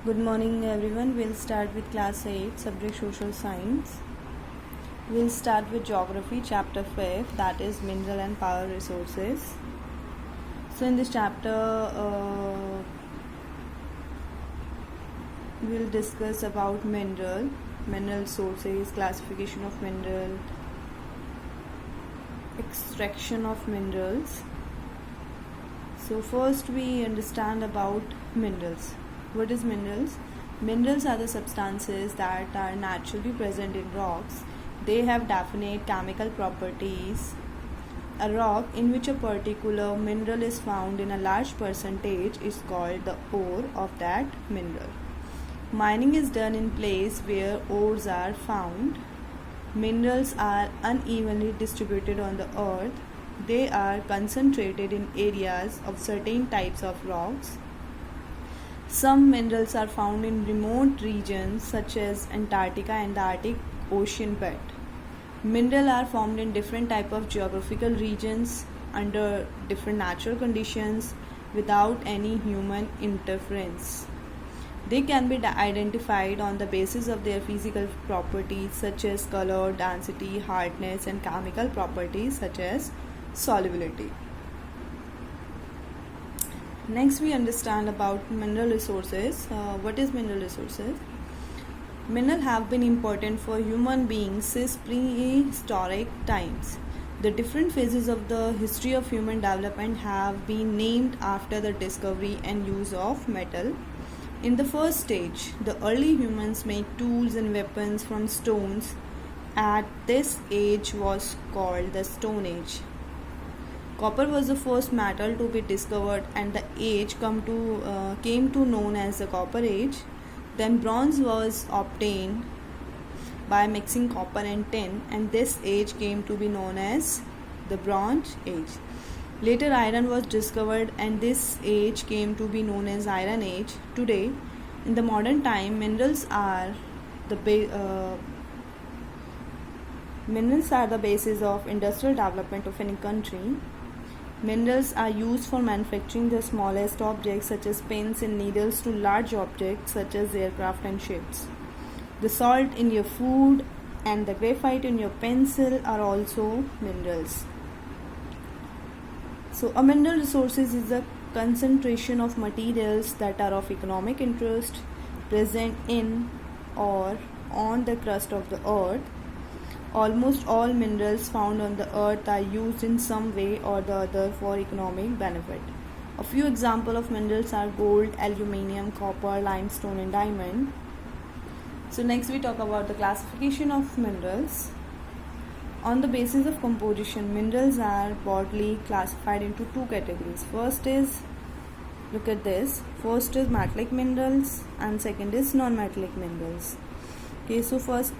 Good morning everyone. We'll start with class 8 subject social science. We'll start with geography chapter 5, that is mineral and power resources. So in this chapter we'll discuss about mineral sources, classification of mineral, extraction of minerals. So first we understand about minerals. What is minerals? Minerals are the substances that are naturally present in rocks. They have definite chemical properties. A rock in which a particular mineral is found in a large percentage is called the ore of that mineral. Mining is done in place where ores are found. Minerals are unevenly distributed on the earth. They are concentrated in areas of certain types of rocks. Some minerals are found in remote regions such as Antarctica and the Arctic Ocean bed. Minerals are formed in different types of geographical regions under different natural conditions without any human interference. They can be identified on the basis of their physical properties such as color, density, hardness, and chemical properties such as solubility. Next we understand about mineral resources. What is mineral resources? Minerals have been important for human beings since prehistoric times. The different phases of the history of human development have been named after the discovery and use of metal. In the first stage, the early humans made tools and weapons from stones. At this age was called the Stone Age. Copper was the first metal to be discovered and the age came to known as the Copper Age. Then bronze was obtained by mixing copper and tin, and this age came to be known as the Bronze Age. Later iron was discovered and this age came to be known as Iron Age. Today, in the modern time, minerals are the basis of industrial development of any country. Minerals are used for manufacturing the smallest objects such as pins and needles to large objects such as aircraft and ships. The salt in your food and the graphite in your pencil are also minerals. So a mineral resources is a concentration of materials that are of economic interest present in or on the crust of the earth. Almost all minerals found on the earth are used in some way or the other for economic benefit. A few examples of minerals are gold, aluminium, copper, limestone, and diamond. So next we talk about the classification of minerals. On the basis of composition, minerals are broadly classified into two categories. First is, look at this, first is metallic minerals and second is non-metallic minerals. Okay, so first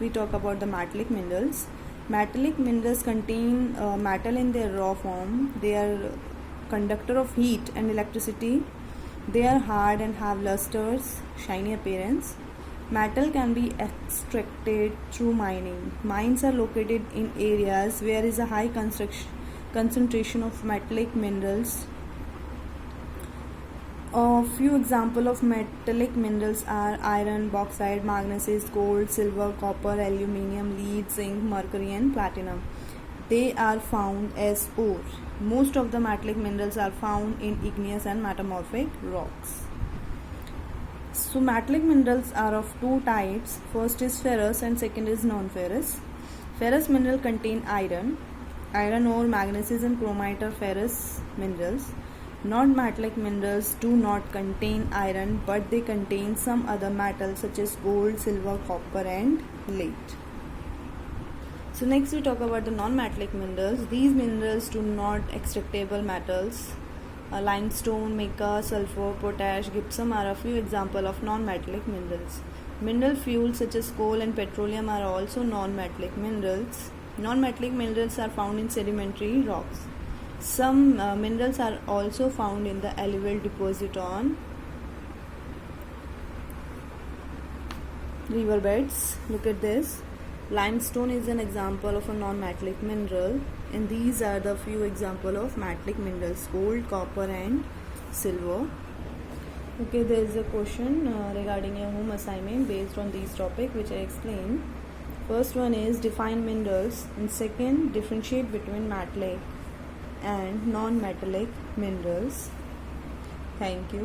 we talk about the metallic minerals. Metallic minerals contain metal in their raw form. They are conductor of heat and electricity. They are hard and have lusters, shiny appearance. Metal can be extracted through mining. Mines are located in areas where is a high concentration of metallic minerals. A few examples of metallic minerals are iron, bauxite, manganese, gold, silver, copper, aluminium, lead, zinc, mercury, and platinum. They are found as ore. Most of the metallic minerals are found in igneous and metamorphic rocks. So metallic minerals are of two types. First is ferrous and second is non-ferrous. Ferrous mineral contain iron. Iron ore, manganese, and chromite are ferrous minerals. Non-metallic minerals do not contain iron, but they contain some other metals such as gold, silver, copper, and lead. So next we talk about the non-metallic minerals. These minerals do not extractable metals. Limestone, mica, sulfur, potash, gypsum are a few examples of non-metallic minerals. Mineral fuels such as coal and petroleum are also non-metallic minerals. Non-metallic minerals are found in sedimentary rocks. Some minerals are also found in the alluvial deposit on riverbeds. Look at this. Limestone is an example of a non-metallic mineral, and these are the few examples of metallic minerals: gold, copper, and silver. Okay, there is a question regarding a home assignment based on these topics which I explained. First one is define minerals, and second differentiate between metallic and non-metallic minerals. Thank you.